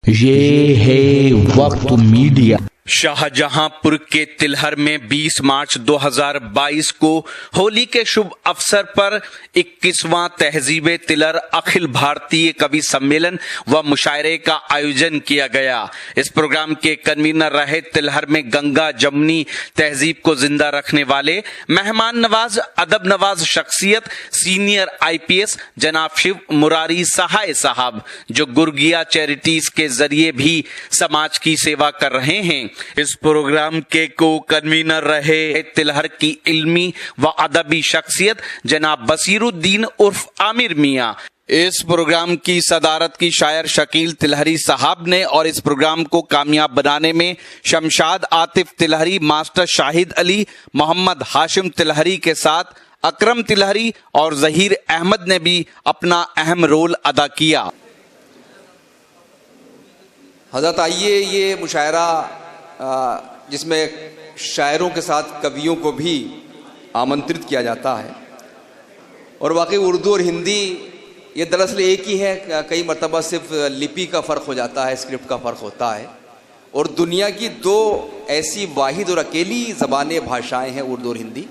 ये है वक्त मीडिया। शाहजहांपुर के तिलहर में 20 मार्च 2022 को होली के शुभ अवसर पर 21वां तहजीब तिलहर अखिल भारतीय कवि सम्मेलन व मुशायरे का आयोजन किया गया। इस प्रोग्राम के कन्वीनर रहे तिलहर में गंगा जमुनी तहजीब को जिंदा रखने वाले मेहमान नवाज अदब नवाज शख्सियत सीनियर IPS जनाब शिव मुरारी सहाय साहब, जो गुरगिया चैरिटीज के जरिए भी समाज की सेवा कर रहे हैं। इस प्रोग्राम के को कन्वीनर रहे तिलहर की इल्मी व अदबी शख्सियत जनाब बसीरुद्दीन उर्फ आमिर मियां। इस प्रोग्राम की सदारत की शायर शकील तिलहरी साहब ने और इस प्रोग्राम को कामयाब बनाने में शमशाद आतिफ तिलहरी, मास्टर शाहिद अली, मोहम्मद हाशिम तिलहरी के साथ अकरम तिलहरी और जहीर अहमद ने भी अपना अहम रोल अदा किया। हज़रत आइए ये मुशायरा जिसमें शायरों के साथ कवियों को भी आमंत्रित किया जाता है, और वाकई उर्दू और हिंदी ये दरअसल एक ही है। कई मरतबा सिर्फ लिपि का फ़र्क हो जाता है, स्क्रिप्ट का फ़र्क होता है, और दुनिया की दो ऐसी वाहिद और अकेली ज़बानें भाषाएं हैं उर्दू और हिंदी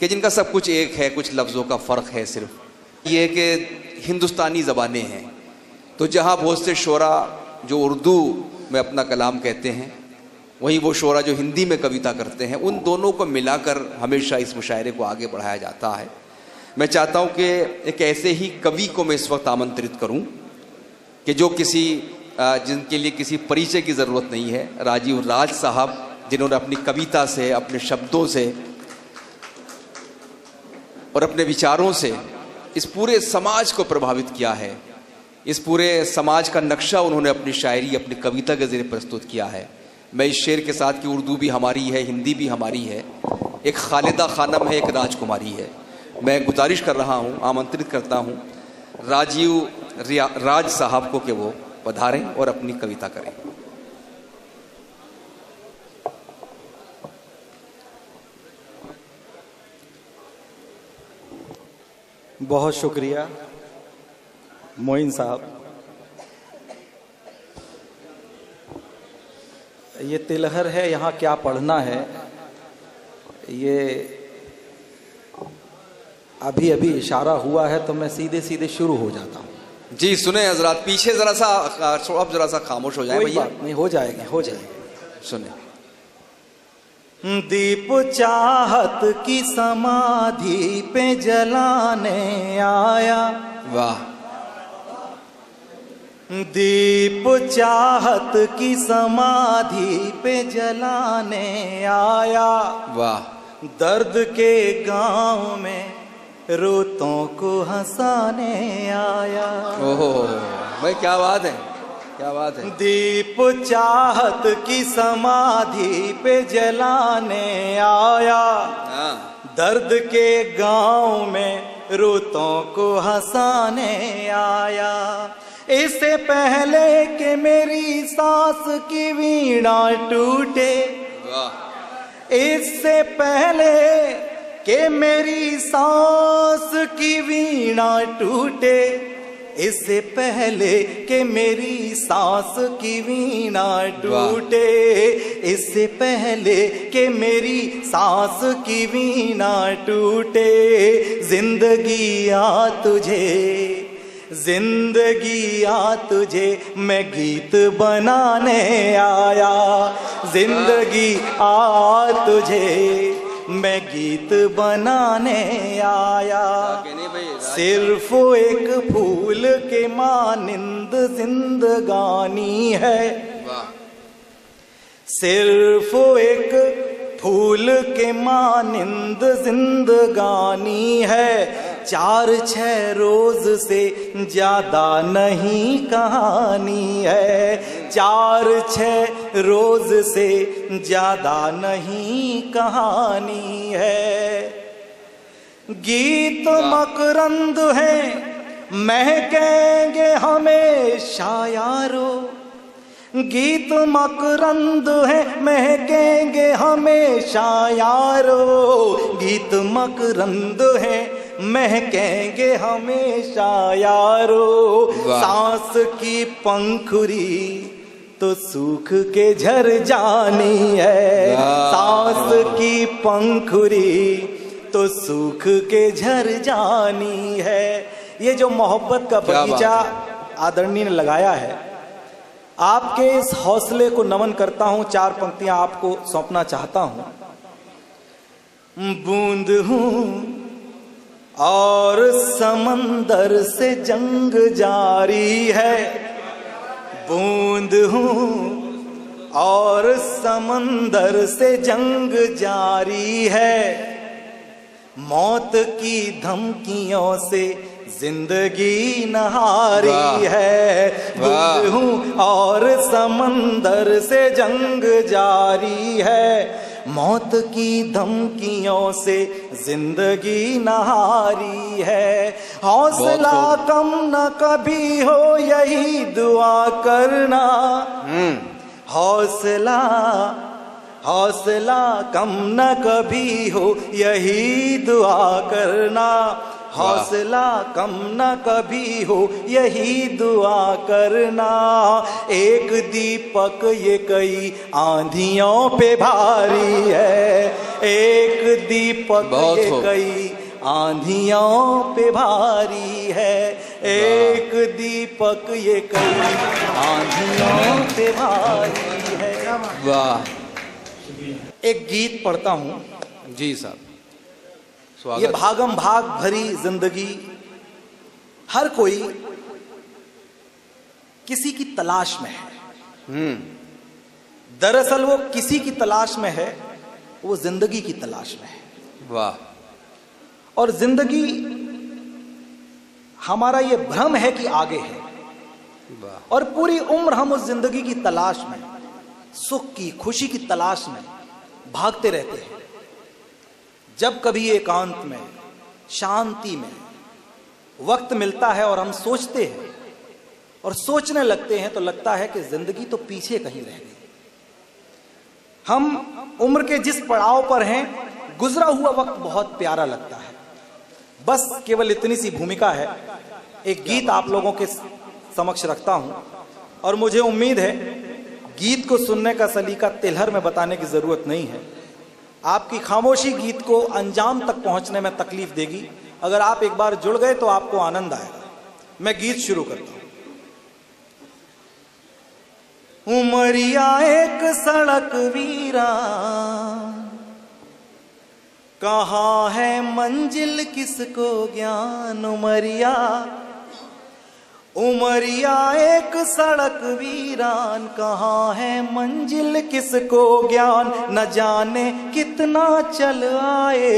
कि जिनका सब कुछ एक है, कुछ लफ्ज़ों का फ़र्क है सिर्फ ये कि हिंदुस्तानी ज़बानें हैं। तो जहाँ बहुत से शोरा जो उर्दू में अपना कलाम कहते हैं, वहीं वो शोरा जो हिंदी में कविता करते हैं, उन दोनों को मिलाकर हमेशा इस मुशायरे को आगे बढ़ाया जाता है। मैं चाहता हूँ कि एक ऐसे ही कवि को मैं इस वक्त आमंत्रित करूँ कि जो जिनके लिए किसी परिचय की ज़रूरत नहीं है, राजीव राज साहब, जिन्होंने अपनी कविता से, अपने शब्दों से और अपने विचारों से इस पूरे समाज को प्रभावित किया है। इस पूरे समाज का नक्शा उन्होंने अपनी शायरी, अपनी कविता के ज़रिए प्रस्तुत किया है। मैं इस शेर के साथ कि उर्दू भी हमारी है, हिंदी भी हमारी है, एक खालिदा खानम है, एक राजकुमारी है। मैं गुजारिश कर रहा हूँ, आमंत्रित करता हूँ राजीव राज साहब को कि वो पधारें और अपनी कविता करें। बहुत शुक्रिया मोइन साहब। ये तिलहर है, यहाँ क्या पढ़ना है, ये अभी अभी इशारा हुआ है, तो मैं सीधे सीधे शुरू हो जाता हूँ। जी सुने हजरात, पीछे ज़रा सा अब ज़रा सा खामोश हो जाए भैया। नहीं, हो जाएगा, हो जाएगा। सुने। दीप चाहत की समाधि पे जलाने आया। वाह। दीप चाहत की समाधि पे जलाने आया। वाह। दर्द के गांव में रोतों को हंसाने आया। ओहो भाई, क्या बात है, क्या बात है। दीप चाहत की समाधि पे जलाने आया। दर्द के गांव में रोतों को हंसाने आया। इससे पहले कि मेरी सांस की वीणा टूटे, इससे पहले कि मेरी सांस की वीणा टूटे, इससे पहले कि मेरी सांस की वीणा टूटे, इससे पहले कि मेरी सांस की वीणा टूटे, जिंदगी आ तुझे, जिंदगी आ तुझे मैं गीत बनाने आया। जिंदगी आ तुझे मैं गीत बनाने आया। सिर्फ एक फूल के मानिंद जिंदगानी है, सिर्फ एक फूल के मानिंद जिंदगानी है। 4-6 रोज से ज्यादा नहीं कहानी है, 4-6 रोज से ज्यादा नहीं कहानी है। गीत मकरंद है, महकेंगे हमेशा यारो। गीत मकरंद है, महकेंगे हमेशा यारो। गीत मकरंद है, महकेंगे हमेशा यारो। सांस की पंखुरी तो सूख के झर जानी है, सांस की पंखुरी तो सूख के झर जानी है। ये जो मोहब्बत का बगीचा आदरणीय ने लगाया है, आपके इस हौसले को नमन करता हूं। 4 पंक्तियां आपको सौंपना चाहता हूं। बूंद हूं और समंदर से जंग जारी है, बूंद हूं और समंदर से जंग जारी है। मौत की धमकियों से जिंदगी नहारी है, बूंद हूं और समंदर से जंग जारी है। मौत की धमकियों से जिंदगी नहारी है। हौसला कम न कभी हो यही दुआ करना, हौसला हौसला कम न कभी हो यही दुआ करना, हौसला कम न कभी हो यही दुआ करना। एक दीपक ये कई आंधियों पे भारी है, एक दीपक ये कई आंधियों पे भारी है, एक दीपक ये कई आंधियों पे भारी है। वाह। एक गीत पढ़ता हूं जी साहब, स्वागत। ये भागम भाग भरी जिंदगी, हर कोई किसी की तलाश में है। दरअसल वो किसी की तलाश में है, वो जिंदगी की तलाश में है। वाह। और जिंदगी, हमारा ये भ्रम है कि आगे है, वाह। और पूरी उम्र हम उस जिंदगी की तलाश में, सुख की, खुशी की तलाश में भागते रहते हैं। जब कभी एकांत में, शांति में वक्त मिलता है और हम सोचते हैं और सोचने लगते हैं, तो लगता है कि जिंदगी तो पीछे कहीं रह गई। हम उम्र के जिस पड़ाव पर हैं, गुजरा हुआ वक्त बहुत प्यारा लगता है। बस केवल इतनी सी भूमिका है। एक गीत आप लोगों के समक्ष रखता हूं, और मुझे उम्मीद है गीत को सुनने का सलीका तिलहर में बताने की जरूरत नहीं है। आपकी खामोशी गीत को अंजाम तक पहुंचने में तकलीफ देगी। अगर आप एक बार जुड़ गए तो आपको आनंद आएगा। मैं गीत शुरू करता हूं। उमरिया एक सड़क वीरान, कहाँ है मंजिल किसको ज्ञान। उमरिया उमरिया एक सड़क वीरान, कहाँ है मंजिल किसको ज्ञान। न जाने कितना चल आए,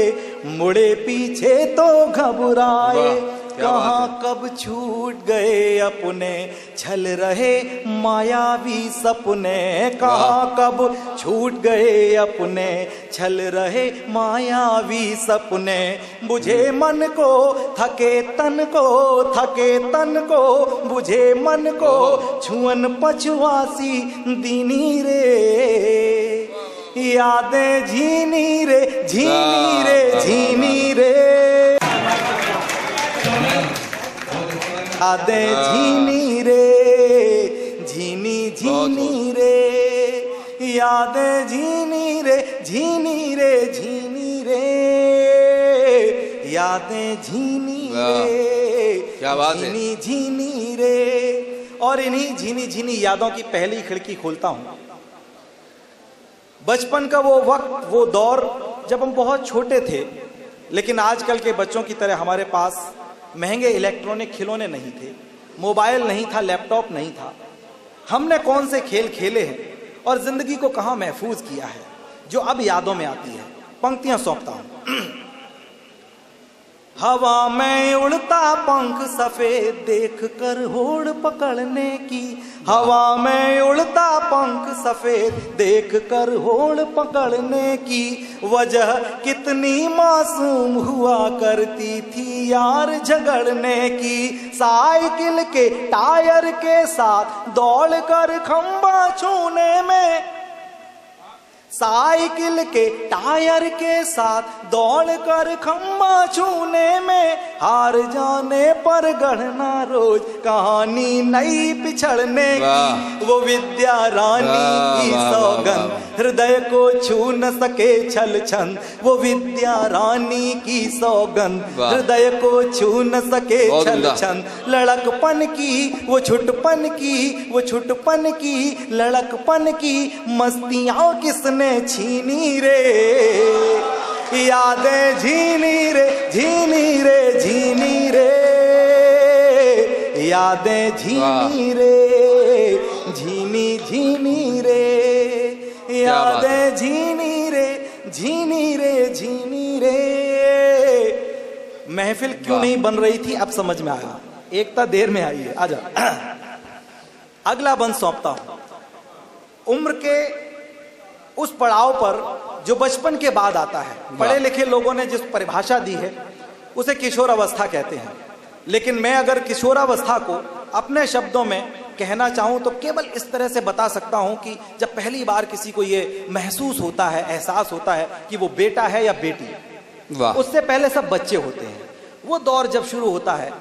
मुड़े पीछे तो घबराए। कहाँ कब छूट गए अपने छल रहे मायावी सपने। कहाँ कब छूट गए अपने छल रहे मायावी सपने। बुझे मन को थके तन को, थके तन को बुझे मन को। छुअन पछुआसी दीनी रे, यादें झीनी रे, झीनी रे, झीनी रे। यादें झीनी रे, झीनी झीनी रे। यादें झीनी रे, झीनी रे, झीनी रे। यादें झीनी रे, क्या बात है, झीनी झीनी रे। और इन्हीं झीनी झीनी यादों की पहली खिड़की खोलता हूं। बचपन का वो वक्त, वो दौर जब हम बहुत छोटे थे, लेकिन आजकल के बच्चों की तरह हमारे पास महंगे इलेक्ट्रॉनिक खिलौने नहीं थे, मोबाइल नहीं था, लैपटॉप नहीं था। हमने कौन से खेल खेले हैं और जिंदगी को कहां महफूज किया है, जो अब यादों में आती है। पंक्तियां सौंपता हूं। हवा में उड़ता पंख सफेद देख कर होड़ पकड़ने की। हवा में उड़ता पंख सफेद देख कर होड़ पकड़ने की। वजह कितनी मासूम हुआ करती थी यार झगड़ने की। साइकिल के टायर के साथ दौड़ कर खंबा छूने में, साइकिल के टायर के साथ दौड़कर खम्मा छूने में, हार जाने पर गढ़ना रोज कहानी नई पिछड़ने की, वो विद्या रानी की सौगंध हृदय को छू न सके छल छंद, वो विद्या रानी की सौगंध हृदय को छू न सके छल छंद, लड़कपन की वो छुटपन की, वो छुटपन की लड़कपन की मस्तियां किसने छीनी रे, यादें झीनी रे झीनी रे झीनी रे, यादें झीनी रे झीनी झीनी रे, यादें झीनी रे झीनी रे झीनी रे। महफिल क्यों नहीं बन रही थी अब समझ में आया, एकता देर में आई है। आजा अगला बंद सौंपता हूं। उम्र के उस पड़ाव पर जो बचपन के बाद आता है, पढ़े लिखे लोगों ने जिस परिभाषा दी है उसे किशोरावस्था कहते हैं, लेकिन मैं अगर किशोरावस्था को अपने शब्दों में कहना चाहूं तो केवल इस तरह से बता सकता हूं कि जब पहली बार किसी को ये महसूस होता है, एहसास होता है कि वो बेटा है या बेटी, उससे पहले सब बच्चे होते हैं, वो दौर जब शुरू होता है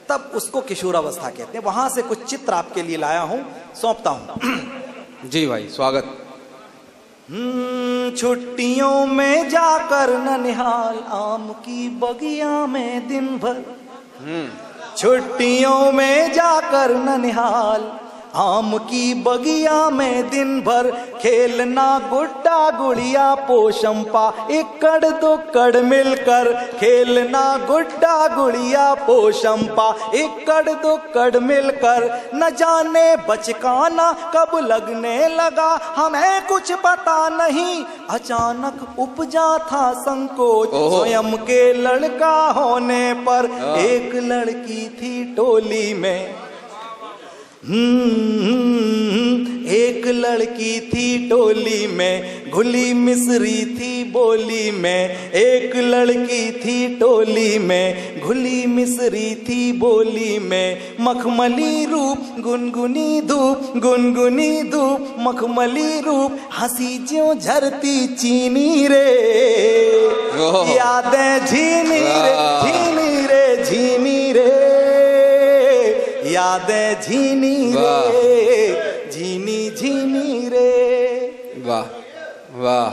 तब उसको किशोरावस्था कहते हैं। वहां से कुछ चित्र आपके लिए लाया हूं, सौंपता हूं। जी भाई स्वागत। छुट्टियों में जाकर ननिहाल आम की बगिया में दिन भर, छुट्टियों में जाकर ननिहाल आम की बगिया में दिन भर, खेलना गुड्डा गुड़िया पोशंपा एकड़ दुक्कड़ मिलकर, खेलना गुड्डा गुड़िया पोशंपा एकड़ दुक्कड़ मिलकर, न जाने बचकाना कब लगने लगा हमें कुछ पता नहीं, अचानक उपजा था संकोच स्वयं के लड़का होने पर, एक लड़की थी टोली में, एक लड़की थी टोली में, घुली मिसरी थी बोली में, एक लड़की थी टोली में, घुली मिसरी थी बोली में, मखमली रूप गुनगुनी धूप, गुनगुनी धूप मखमली रूप, हंसी ज्यों झरती चीनी रे, यादें झीनी रे झीनी रे झीनी रे, यादें झीनी रे झीनी झीनी रे। वाह वाह।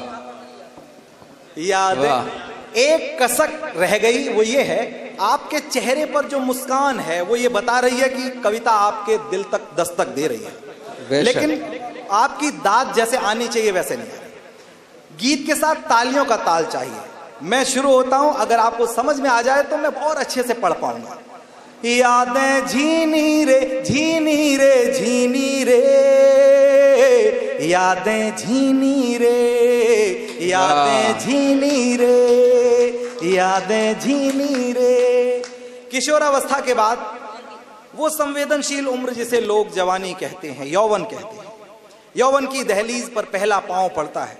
यादें, एक कसक रह गई, वो ये है आपके चेहरे पर जो मुस्कान है वो ये बता रही है कि कविता आपके दिल तक दस्तक दे रही है, लेकिन आपकी दाद जैसे आनी चाहिए वैसे नहीं आ रही। गीत के साथ तालियों का ताल चाहिए। मैं शुरू होता हूं, अगर आपको समझ में आ जाए तो मैं बहुत अच्छे से पढ़ पाऊंगा। यादें झीनी रे झीनी रे झीनी रे, यादें झीनी रे, यादें झीनी रे, यादें झीनी रे। किशोरावस्था के बाद वो संवेदनशील उम्र जिसे लोग जवानी कहते हैं, यौवन कहते हैं, यौवन की दहलीज पर पहला पांव पड़ता है।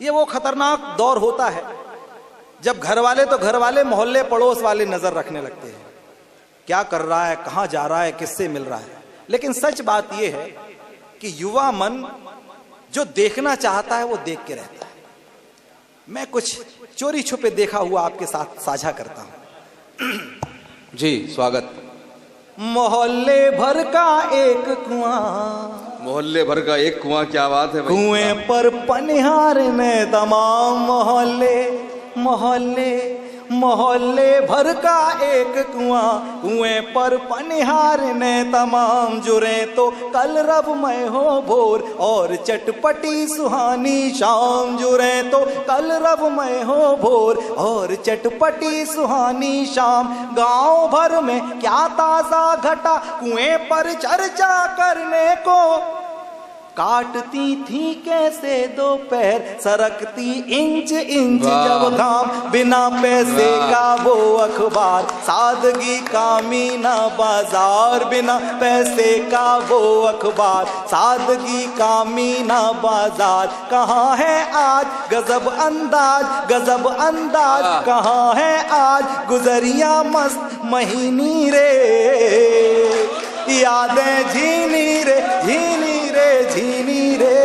ये वो खतरनाक दौर होता है जब घर वाले तो घर वाले, मोहल्ले पड़ोस वाले नजर रखने लगते हैं, क्या कर रहा है, कहां जा रहा है, किससे मिल रहा है। लेकिन सच बात यह है कि युवा मन जो देखना चाहता है वो देख के रहता है। मैं कुछ चोरी छुपे देखा हुआ आपके साथ साझा करता हूं। जी स्वागत। मोहल्ले भर का एक कुआं, मोहल्ले भर का एक कुआं, क्या बात है भाई। कुएं पर पनिहार में तमाम मोहल्ले, मोहल्ले मोहल्ले भर का एक कुआं, कुएं पर पनिहार ने तमाम जुरे तो कल रब मैं हो भोर, और चटपटी सुहानी शाम जुरे तो कल रब मैं हो भोर, और चटपटी सुहानी शाम। गांव भर में क्या ताजा घटा कुएं पर चर्चा करने को, काटती थी कैसे दोपहर सरकती इंच इंच जब घाम, बिना पैसे का वो अखबार सादगी का मीना बाजार, बिना पैसे का वो अखबार सादगी का मीना बाजार। कहाँ है आज गजब अंदाज, गजब अंदाज कहाँ है आज, गुजरिया मस्त महीनी रे, यादें झीनी रे झीनी रे झीनी रे,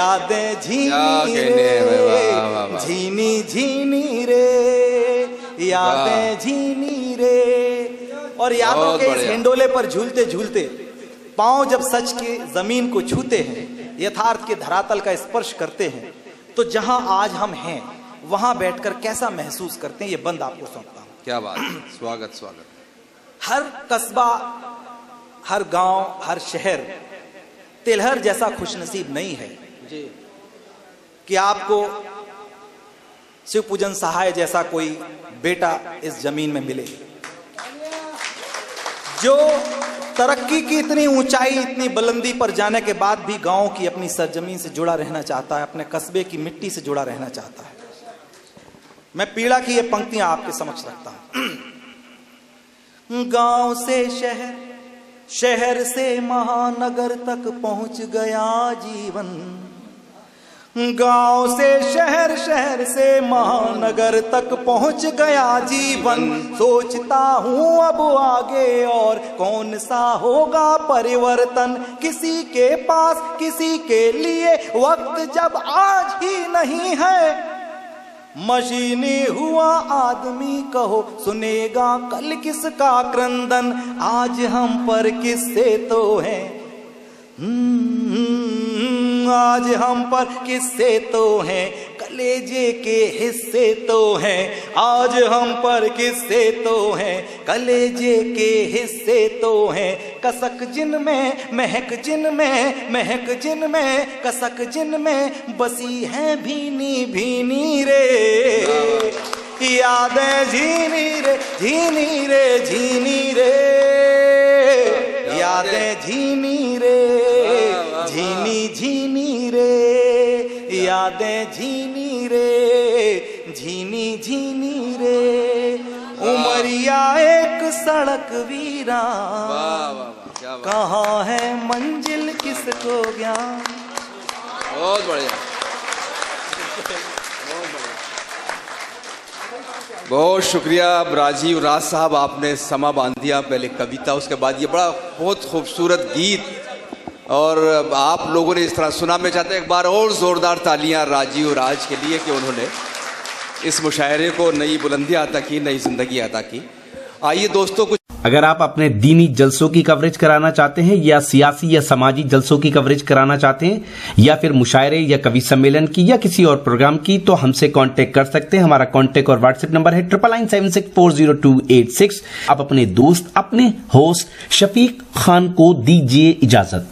यादें झीनी क्या कहने हैं भाई, वाह, वाह, वाह। झीनी झीनी रे, यादें झीनी रे। और यादों बहुत के इस बढ़िया। हिंडोले पर झूलते झूलते पांव जब सच के जमीन को छूते हैं, यथार्थ के धरातल का स्पर्श करते हैं, तो जहां आज हम हैं वहां बैठकर कैसा महसूस करते हैं, ये बंद आपको सौंपता हूं। क्या बात है, स्वागत स्वागत। हर कस्बा, हर गांव, हर शहर तिलहर जैसा खुशनसीब नहीं है कि आपको शिव पूजन सहाय जैसा कोई बेटा इस जमीन में मिले, जो तरक्की की इतनी ऊंचाई, इतनी बुलंदी पर जाने के बाद भी गांव की अपनी सरजमीन से जुड़ा रहना चाहता है, अपने कस्बे की मिट्टी से जुड़ा रहना चाहता है। मैं पीड़ा की ये पंक्तियां आपके समक्ष रखता हूं। गांव से शहर, शहर से महानगर तक पहुंच गया जीवन। गांव से शहर, शहर से महानगर तक पहुंच गया जीवन। सोचता हूं अब आगे और कौन सा होगा परिवर्तन, किसी के पास किसी के लिए वक्त जब आज ही नहीं है। मशीनी हुआ आदमी कहो, सुनेगा कल किसका क्रंदन। आज हम पर किस्से तो हैं, आज हम पर किस्से तो हैं, कलेजे के हिस्से तो हैं। आज हम पर किस्से तो हैं, कलेजे के हिस्से तो हैं। कसक जिनमें महक जिनमें, महक जिनमें कसक जिनमें बसी है भीनी भीनी रे। यादें झीनी रे, झीनी रे, झीनी रे, यादें झीनी रे, झीनी झीनी रे, यादें झीनी रे, झीनी झीनी रे। उमरिया एक सड़क वीरान, वाह वाह वाह, क्या बात। कहाँ है मंजिल किसको ज्ञान। बहुत बढ़िया, बहुत शुक्रिया राजीव राज साहब, आपने समा बांध दिया। पहले कविता, उसके बाद ये बड़ा बहुत खूबसूरत गीत, और आप लोगों ने इस तरह सुना। मैं चाहता हूं एक बार और जोरदार तालियां राजीव राज के लिए कि उन्होंने इस मुशायरे को नई बुलंदी अता की, नई जिंदगी अता की। आइए दोस्तों, कुछ अगर आप अपने दीनी जलसों की कवरेज कराना चाहते हैं, या सियासी या समाजी जलसों की कवरेज कराना चाहते हैं, या फिर मुशायरे या कवि सम्मेलन की या किसी और प्रोग्राम की, तो हमसे कांटेक्ट कर सकते हैं। हमारा कांटेक्ट और व्हाट्सएप नंबर है 9997640286। आप अपने दोस्त, अपने होस्ट शफीक खान को दीजिए इजाजत।